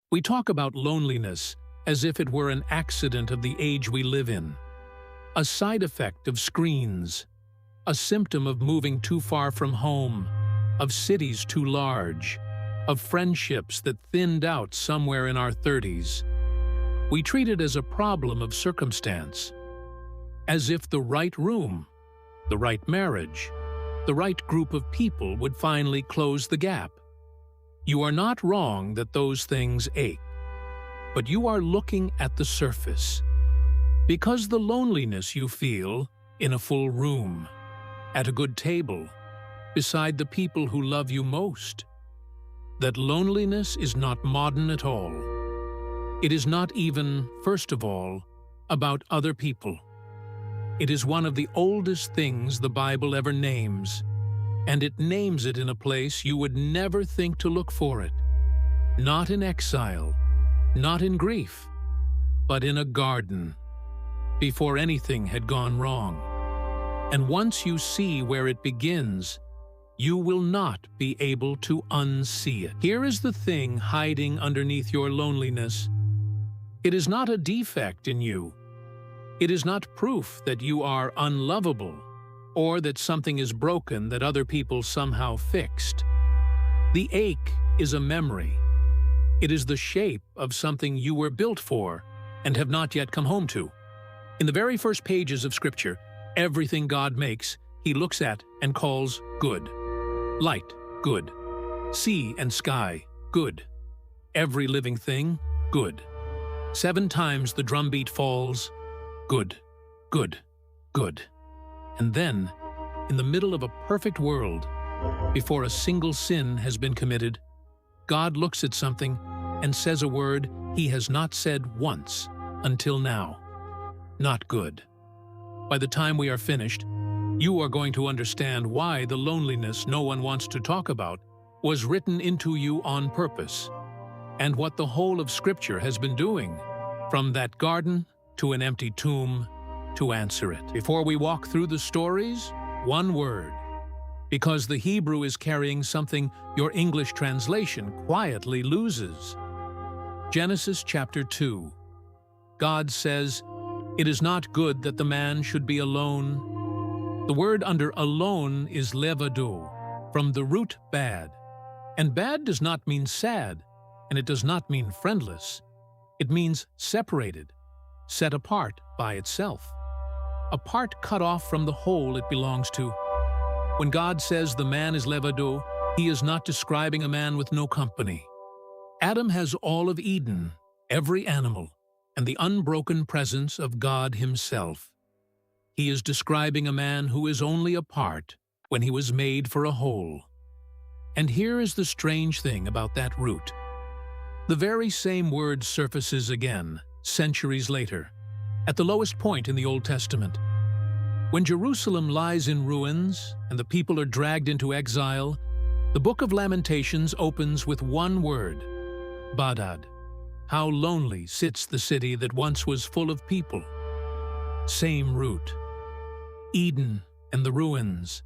We talk about loneliness as if it were an accident of the age we live in, a side effect of screens, a symptom of moving too far from home, of cities too large, of friendships that thinned out somewhere in our 30s. We treat it as a problem of circumstance, as if the right room, the right marriage, the right group of people would finally close the gap. You are not wrong that those things ache, but you are looking at the surface. Because the loneliness you feel in a full room, at a good table, beside the people who love you most, that loneliness is not modern at all. It is not even, first of all, about other people. It is one of the oldest things the Bible ever names, and it names it in a place you would never think to look for it. Not in exile, not in grief, but in a garden, before anything had gone wrong. And once you see where it begins, you will not be able to unsee it. Here is the thing hiding underneath your loneliness. It is not a defect in you. It is not proof that you are unlovable or that something is broken that other people somehow fixed. The ache is a memory. It is the shape of something you were built for and have not yet come home to. In the very first pages of Scripture, everything God makes, He looks at and calls good. Light, good. Sea and sky, good. Every living thing, good. 7 times the drumbeat falls, good, good, good. And then, in the middle of a perfect world, before a single sin has been committed, God looks at something and says a word He has not said once until now. Not good. By the time we are finished, you are going to understand why the loneliness no one wants to talk about was written into you on purpose, and what the whole of Scripture has been doing, from that garden to an empty tomb, to answer it. Before we walk through the stories, one word, because the Hebrew is carrying something your English translation quietly loses. Genesis chapter 2. God says, "It is not good that the man should be alone." The word under alone is lᵉvaddô, from the root bad. And bad does not mean sad, and it does not mean friendless. It means separated, set apart by itself. A part cut off from the whole it belongs to. When God says the man is lᵉvaddô, He is not describing a man with no company. Adam has all of Eden, every animal, and the unbroken presence of God Himself. He is describing a man who is only a part when he was made for a whole. And here is the strange thing about that root. The very same word surfaces again, centuries later, at the lowest point in the Old Testament. When Jerusalem lies in ruins and the people are dragged into exile, the book of Lamentations opens with one word, Badad. How lonely sits the city that once was full of people. Same root. Eden and the ruins.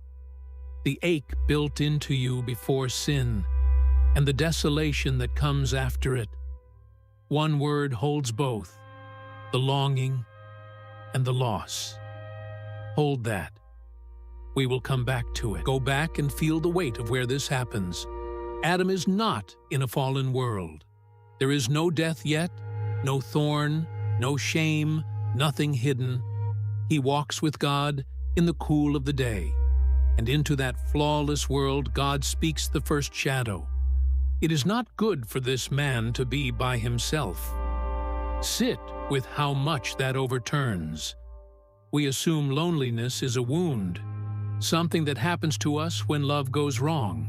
The ache built into you before sin, and the desolation that comes after it. One word holds both, the longing and the loss. Hold that. We will come back to it. Go back and feel the weight of where this happens. Adam is not in a fallen world. There is no death yet, no thorn, no shame, nothing hidden. He walks with God in the cool of the day, and into that flawless world God speaks the first shadow. It is not good for this man to be by himself. Sit with how much that overturns. We assume loneliness is a wound, something that happens to us when love goes wrong.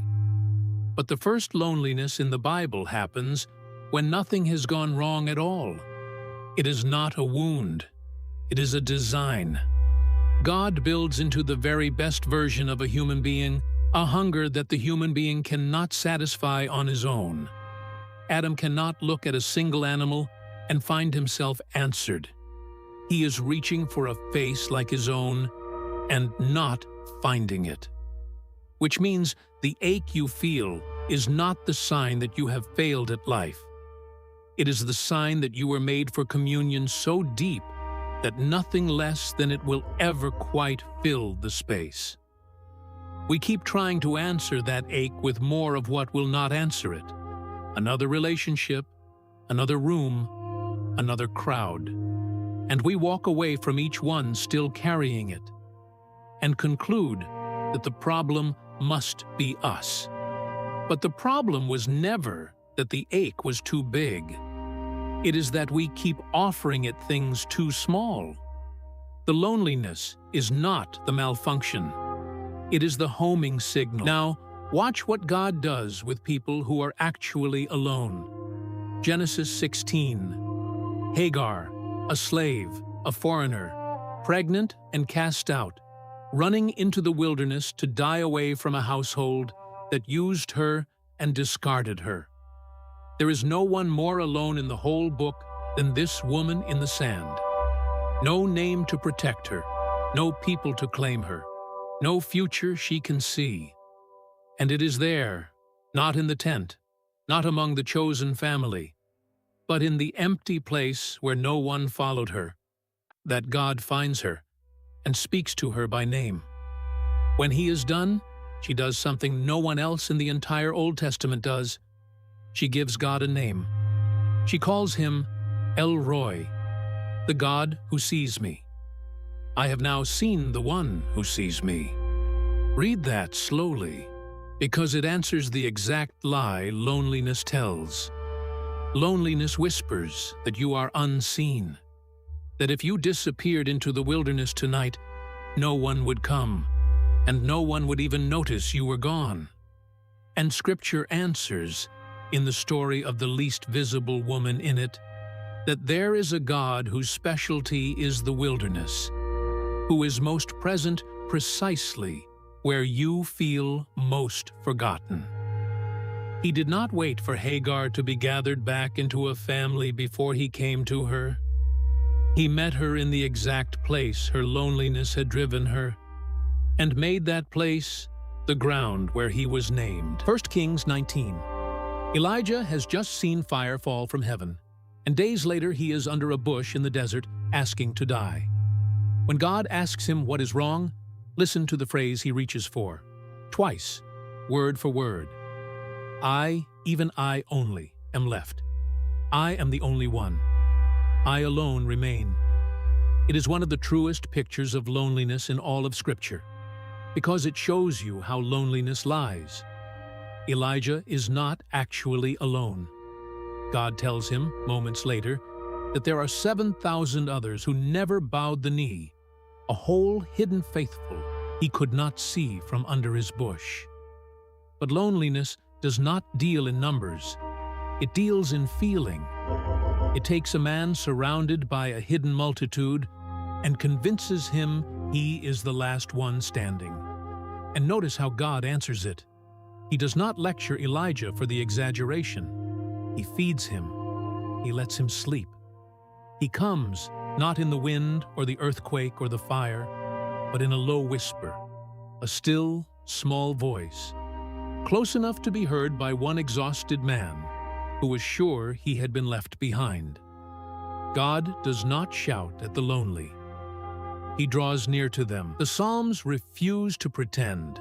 But the first loneliness in the Bible happens when nothing has gone wrong at all. It is not a wound. It is a design. God builds into the very best version of a human being a hunger that the human being cannot satisfy on his own. Adam cannot look at a single animal and find himself answered. He is reaching for a face like his own and not finding it. Which means the ache you feel is not the sign that you have failed at life. It is the sign that you were made for communion so deep that nothing less than it will ever quite fill the space. We keep trying to answer that ache with more of what will not answer it. Another relationship, another room, another crowd. And we walk away from each one still carrying it, and conclude that the problem must be us. But the problem was never that the ache was too big. It is that we keep offering it things too small. The loneliness is not the malfunction. It is the homing signal. Now, watch what God does with people who are actually alone. Genesis 16. Hagar, a slave, a foreigner, pregnant and cast out, running into the wilderness to die away from a household that used her and discarded her. There is no one more alone in the whole book than this woman in the sand. No name to protect her, no people to claim her, no future she can see. And it is there, not in the tent, not among the chosen family, but in the empty place where no one followed her, that God finds her and speaks to her by name. When he is done, she does something no one else in the entire Old Testament does. She gives God a name. She calls him El Roi, the God who sees me. I have now seen the one who sees me. Read that slowly, because it answers the exact lie loneliness tells. Loneliness whispers that you are unseen, that if you disappeared into the wilderness tonight, no one would come, and no one would even notice you were gone. And Scripture answers, in the story of the least visible woman in it, that there is a God whose specialty is the wilderness, who is most present precisely where you feel most forgotten. He did not wait for Hagar to be gathered back into a family before he came to her. He met her in the exact place her loneliness had driven her, and made that place the ground where he was named. 1 Kings 19. Elijah has just seen fire fall from heaven, and days later he is under a bush in the desert asking to die. When God asks him what is wrong, listen to the phrase he reaches for. Twice, word for word. I, even I only, am left. I am the only one. I alone remain. It is one of the truest pictures of loneliness in all of Scripture, because it shows you how loneliness lies. Elijah is not actually alone. God tells him, moments later, that there are 7,000 others who never bowed the knee, a whole hidden faithful he could not see from under his bush. But loneliness does not deal in numbers. It deals in feeling. It takes a man surrounded by a hidden multitude and convinces him he is the last one standing. And notice how God answers it. He does not lecture Elijah for the exaggeration. He feeds him. He lets him sleep. He comes, not in the wind or the earthquake or the fire, but in a low whisper, a still, small voice, close enough to be heard by one exhausted man who was sure he had been left behind. God does not shout at the lonely. He draws near to them. The Psalms refuse to pretend.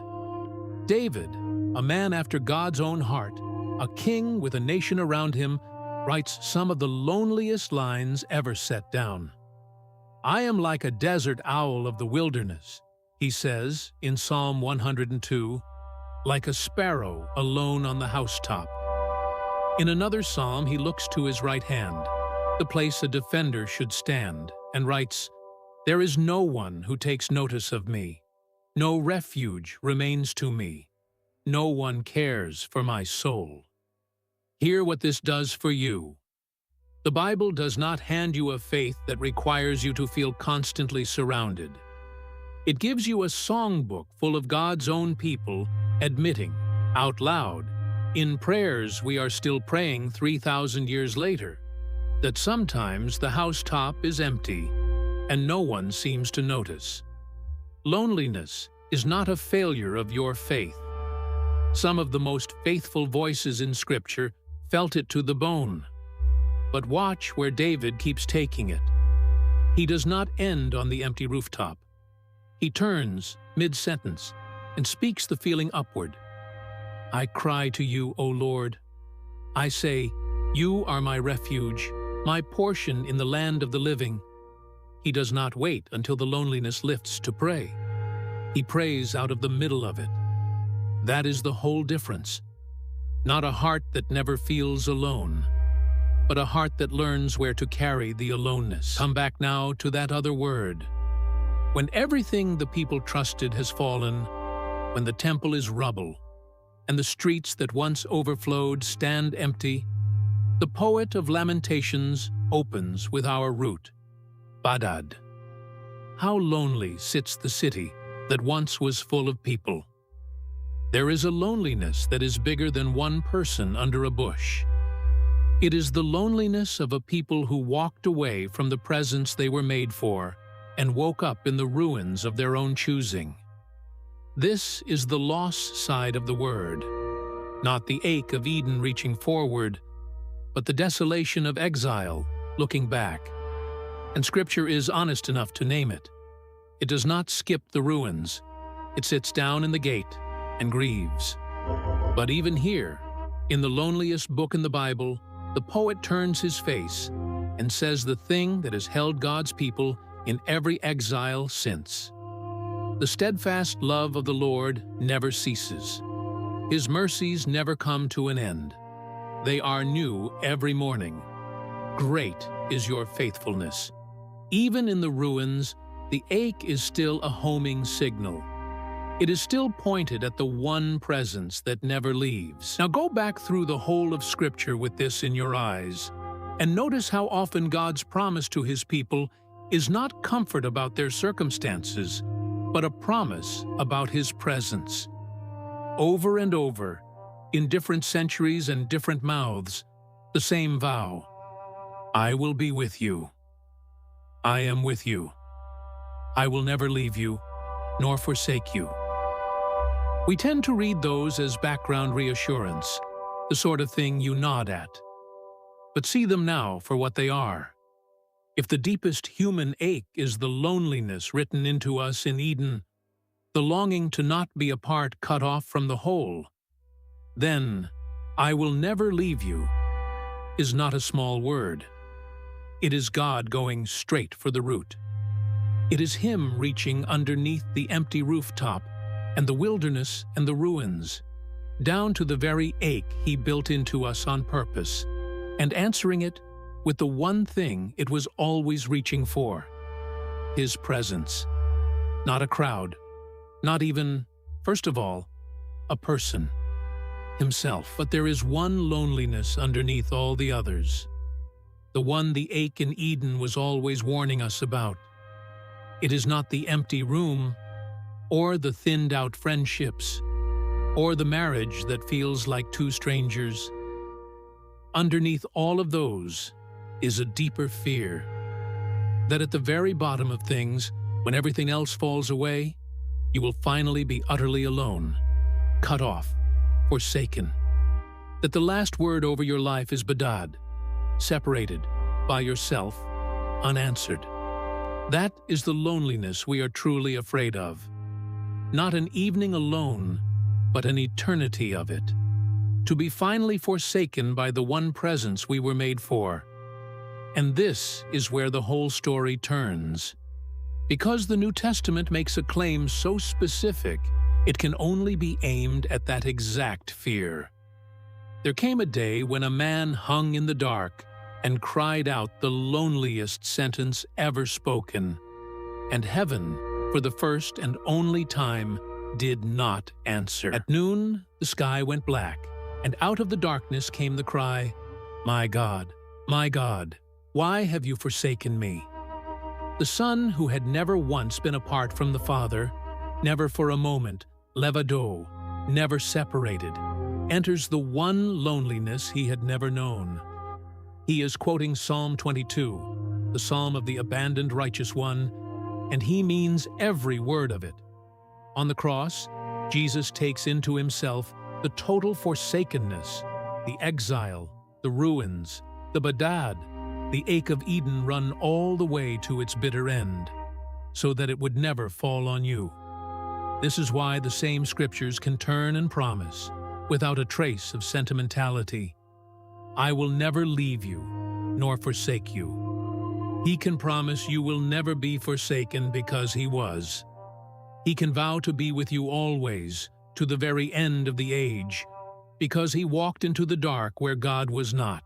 David, a man after God's own heart, a king with a nation around him, writes some of the loneliest lines ever set down. I am like a desert owl of the wilderness, he says in Psalm 102, like a sparrow alone on the housetop. In another psalm, he looks to his right hand, the place a defender should stand, and writes, there is no one who takes notice of me. No refuge remains to me. No one cares for my soul. Hear what this does for you. The Bible does not hand you a faith that requires you to feel constantly surrounded. It gives you a songbook full of God's own people admitting, out loud, in prayers we are still praying 3,000 years later, that sometimes the housetop is empty and no one seems to notice. Loneliness is not a failure of your faith. Some of the most faithful voices in Scripture felt it to the bone. But watch where David keeps taking it. He does not end on the empty rooftop. He turns mid-sentence and speaks the feeling upward. I cry to you, O Lord. I say, you are my refuge, my portion in the land of the living. He does not wait until the loneliness lifts to pray. He prays out of the middle of it. That is the whole difference. Not a heart that never feels alone, but a heart that learns where to carry the aloneness. Come back now to that other word. When everything the people trusted has fallen, when the temple is rubble, and the streets that once overflowed stand empty, the poet of Lamentations opens with our root, Badad. How lonely sits the city that once was full of people. There is a loneliness that is bigger than one person under a bush. It is the loneliness of a people who walked away from the presence they were made for and woke up in the ruins of their own choosing. This is the loss side of the word, not the ache of Eden reaching forward, but the desolation of exile looking back. And Scripture is honest enough to name it. It does not skip the ruins. It sits down in the gate and grieves. But even here, in the loneliest book in the Bible, the poet turns his face and says the thing that has held God's people in every exile since. The steadfast love of the Lord never ceases. His mercies never come to an end. They are new every morning. Great is your faithfulness. Even in the ruins, the ache is still a homing signal. It is still pointed at the one presence that never leaves. Now go back through the whole of Scripture with this in your eyes, and notice how often God's promise to His people is not comfort about their circumstances, but a promise about His presence. Over and over, in different centuries and different mouths, the same vow: I will be with you. I am with you. I will never leave you, nor forsake you. We tend to read those as background reassurance, the sort of thing you nod at. But see them now for what they are. If the deepest human ache is the loneliness written into us in Eden, the longing to not be a part cut off from the whole, then I will never leave you is not a small word. It is God going straight for the root. It is Him reaching underneath the empty rooftop and the wilderness and the ruins, down to the very ache He built into us on purpose, and answering it with the one thing it was always reaching for: His presence. Not a crowd, not even, first of all, a person, Himself. But there is one loneliness underneath all the others, the one the ache in Eden was always warning us about. It is not the empty room, or the thinned-out friendships, or the marriage that feels like two strangers. Underneath all of those is a deeper fear that at the very bottom of things, when everything else falls away, you will finally be utterly alone, cut off, forsaken. That the last word over your life is badad, separated, by yourself, unanswered. That is the loneliness we are truly afraid of. Not an evening alone, but an eternity of it. To be finally forsaken by the one presence we were made for. And this is where the whole story turns. Because the New Testament makes a claim so specific, it can only be aimed at that exact fear. There came a day when a man hung in the dark and cried out the loneliest sentence ever spoken, and heaven, for the first and only time, did not answer. At noon, the sky went black, and out of the darkness came the cry, my God, why have you forsaken me?" The Son, who had never once been apart from the Father, never for a moment, lᵉvaddô, never separated, enters the one loneliness He had never known. He is quoting Psalm 22, the psalm of the abandoned righteous one, and he means every word of it. On the cross, Jesus takes into Himself the total forsakenness, the exile, the ruins, lᵉvaddô, the ache of Eden, run all the way to its bitter end, so that it would never fall on you. This is why the same scriptures can turn and promise, without a trace of sentimentality, I will never leave you, nor forsake you. He can promise you will never be forsaken because he was. He can vow to be with you always, to the very end of the age, because he walked into the dark where God was not,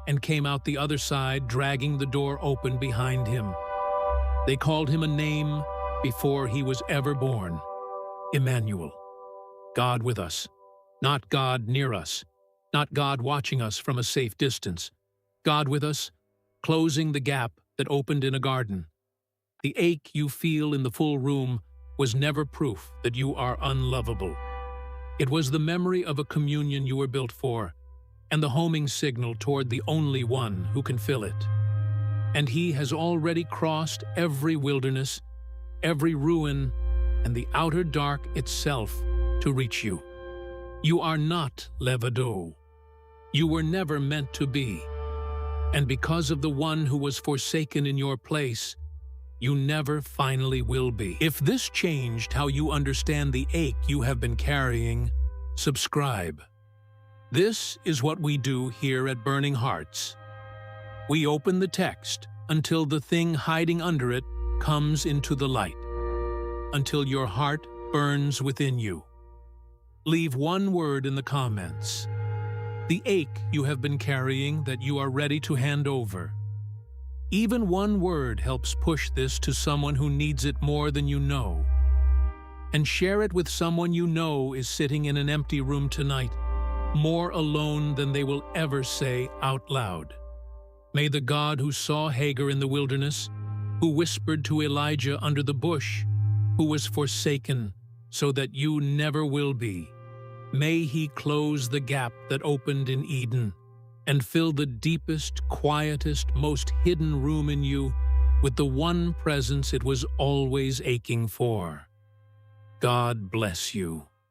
and came out the other side dragging the door open behind him. They called him a name before he was ever born. Emmanuel, God with us, not God near us, not God watching us from a safe distance. God with us, closing the gap that opened in a garden. The ache you feel in the full room was never proof that you are unlovable. It was the memory of a communion you were built for, and the homing signal toward the only one who can fill it. And he has already crossed every wilderness, every ruin, and the outer dark itself to reach you. You are not lᵉvaddô. You were never meant to be. And because of the one who was forsaken in your place, you never finally will be. If this changed how you understand the ache you have been carrying, subscribe. This is what we do here at Burning Hearts. We open the text until the thing hiding under it comes into the light, until your heart burns within you. Leave one word in the comments. The ache you have been carrying that you are ready to hand over. Even one word helps push this to someone who needs it more than you know. And share it with someone you know is sitting in an empty room tonight, more alone than they will ever say out loud. May the God who saw Hagar in the wilderness, who whispered to Elijah under the bush, who was forsaken so that you never will be, may he close the gap that opened in Eden and fill the deepest, quietest, most hidden room in you with the one presence it was always aching for. God bless you.